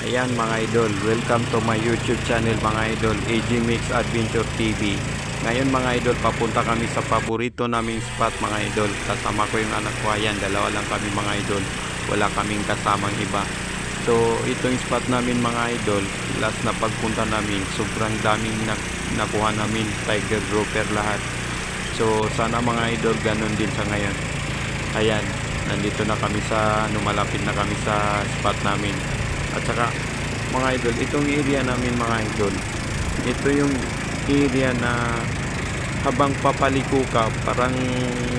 Ayan mga idol, welcome to my YouTube channel mga idol, AG Mix Adventure TV. Ngayon mga idol, papunta kami sa paborito naming spot mga idol. Kasama ko yung anak ko, ayan, dalawa lang kami mga idol. Wala kaming kasamang iba. So itong spot namin mga idol, last na pagpunta namin, sobrang daming nakuha namin, tiger grouper lahat. So sana mga idol, ganun din sa ngayon. Ayan, nandito na kami sa, malapit na kami sa spot namin. At saka mga idol, itong area namin mga idol, ito yung area na habang papaliko ka, parang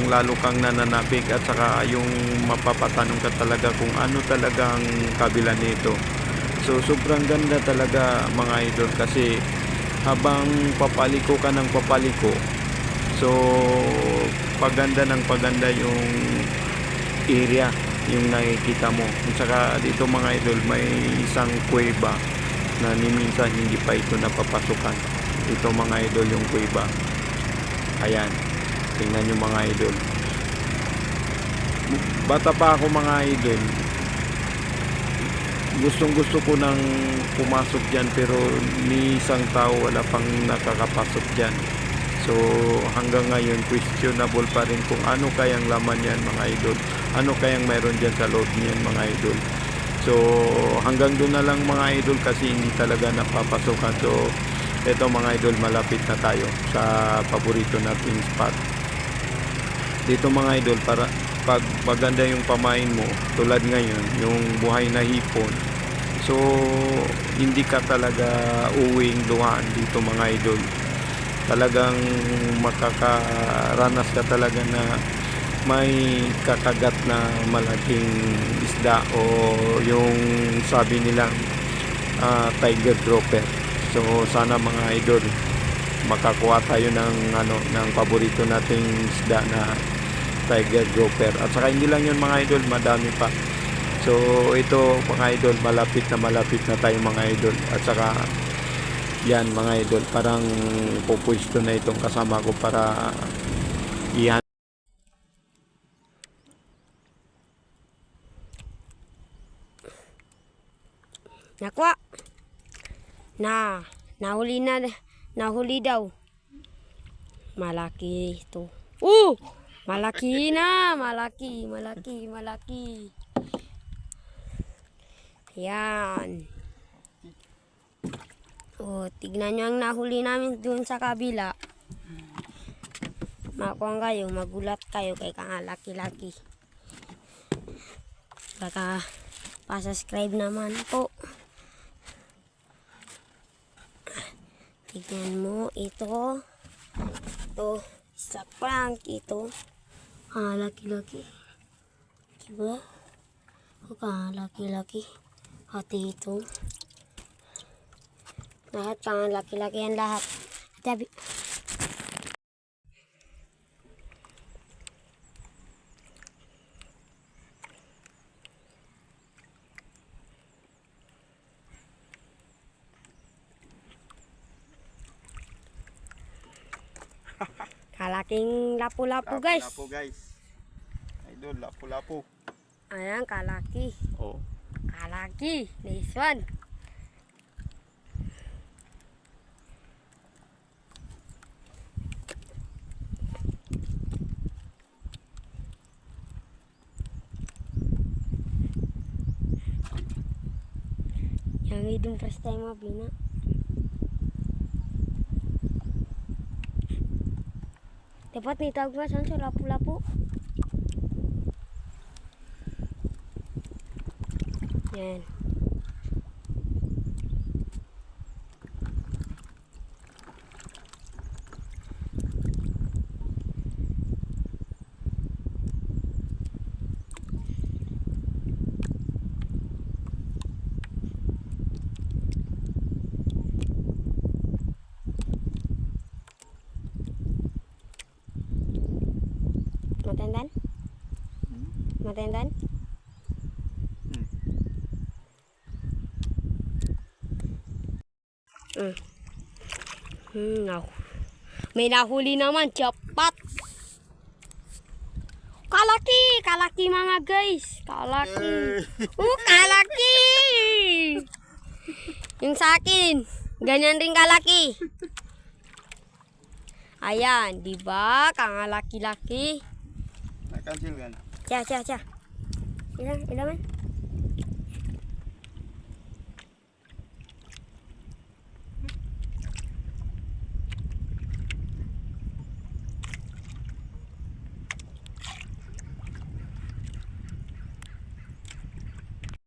lalo kang nananapik, at saka yung mapapatanong ka talaga kung ano talaga ang kabila nito. So sobrang ganda talaga mga idol, kasi habang papaliko ka ng papaliko, so paganda ng paganda yung area yung nakikita mo. At saka dito mga idol, may isang kuweba na minsan hindi pa ito napapasukan. Ito mga idol yung kuweba. Ayan, tingnan nyo mga idol. Bata pa ako mga idol, gustong gusto ko nang pumasok dyan, pero ni isang tao wala pang nakakapasok dyan. So hanggang ngayon questionable pa rin kung ano kayang laman yan mga idol, ano kayang mayroon dyan sa loob niyan mga idol. So hanggang doon na lang mga idol, kasi hindi talaga napapasokan. So eto mga idol, malapit na tayo sa paborito nating spot dito mga idol. Para pag maganda yung pamain mo, tulad ngayon yung buhay na hipon, so hindi ka talaga uwing luhaan dito mga idol. Talagang makakaranas ka talaga na may kakagat na malaking isda, o yung sabi nilang tiger grouper. So sana mga idol, makakuha tayo ng ng paborito nating isda na tiger grouper. At saka hindi lang yun mga idol, madami pa. So ito mga idol, malapit na tayo mga idol. At saka yan mga idol, parang pupwesto na itong kasama ko para ihan. Nakuha. Nahuli na. Nahuli daw. Malaki ito. Malaki na. Malaki. Yan. Tignan nyo ang nahuli namin dun sa kabila. Makuha kayo, magulat kayo kay kang laki-laki. Baka pa-subscribe naman po. Tignan mo ito. Ito, sa prank ito. Laki-laki. Diba? Laki-laki. Hati ito. Lahat kang laki-laki yan lahat. Tabi. Kalaking lapu-lapu guys. Lapu guys. Idol, lapu-lapu. Ayan, kalaki. Oh. Kalaki. Nice one. Yang hidung first time mo, Bina. Dapat nih tawag nga saan sa lapu-lapu. Yan. Matendan? Matendan? May nahuli naman, cepat. Kalaki mga guys. Kalaki. Kalaki. Yung sa akin, ganyan rin kalaki. Ayan, di ba? Kangalaki-laki. Nakancel kan? Siya. Ilan man?